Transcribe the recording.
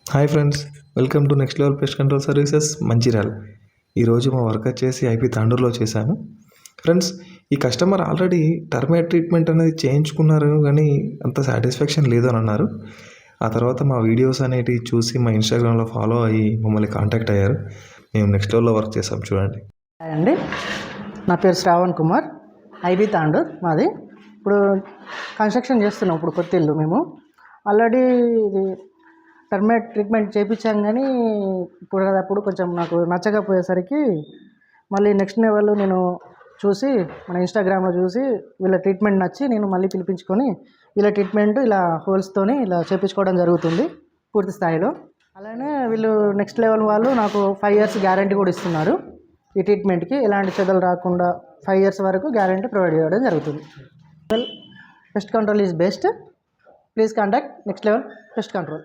Hi friends, welcome to next level pest control services Mancherial. ఈరోజు మా work వచ్చేసి IP తాండూరులో చేశాను. ఫ్రెండ్స్, ఈ కస్టమర్ ఆల్రెడీ టర్మేట్ ట్రీట్మెంట్ అనేది చేయించుకున్నారు, కానీ అంత సాటిస్ఫాక్షన్ లేదని అన్నారు. ఆ తర్వాత మా వీడియోస్ అనేటివి చూసి మా ఇన్స్టాగ్రామ్లో ఫాలో అయ్యి మమ్మల్ని కాంటాక్ట్ అయ్యారు. మేము నెక్స్ట్ లెవెల్లో వర్క్ చేసాం, చూడండి. హాయ్ అండి, నా పేరు శ్రావణ్ కుమార్, ఐబీ తాండూర్ మాది. ఇప్పుడు కన్స్ట్రక్షన్ చేస్తున్నాం. ఇప్పుడు కొత్త ఇల్లు మేము ఆల్రెడీ ఇది టర్మేట్ ట్రీట్మెంట్ చేయించాం, కానీ ఇప్పుడు కొంచెం నాకు నచ్చకపోయేసరికి మళ్ళీ నెక్స్ట్ లెవెల్ నేను చూసి మన ఇన్స్టాగ్రామ్లో చూసి వీళ్ళ ట్రీట్మెంట్ నచ్చి నేను మళ్ళీ పిలిపించుకొని వీళ్ళ ట్రీట్మెంట్ ఇలా హోల్స్తోని ఇలా చేయించుకోవడం జరుగుతుంది పూర్తి స్థాయిలో. అలానే వీళ్ళు నెక్స్ట్ లెవెల్ వాళ్ళు నాకు 5 years గ్యారంటీ కూడా ఇస్తున్నారు. ఈ ట్రీట్మెంట్కి ఎలాంటి చెదలు రాకుండా 5 years వరకు గ్యారంటీ ప్రొవైడ్ చేయడం జరుగుతుంది. Pest control is best. Please contact next level pest control.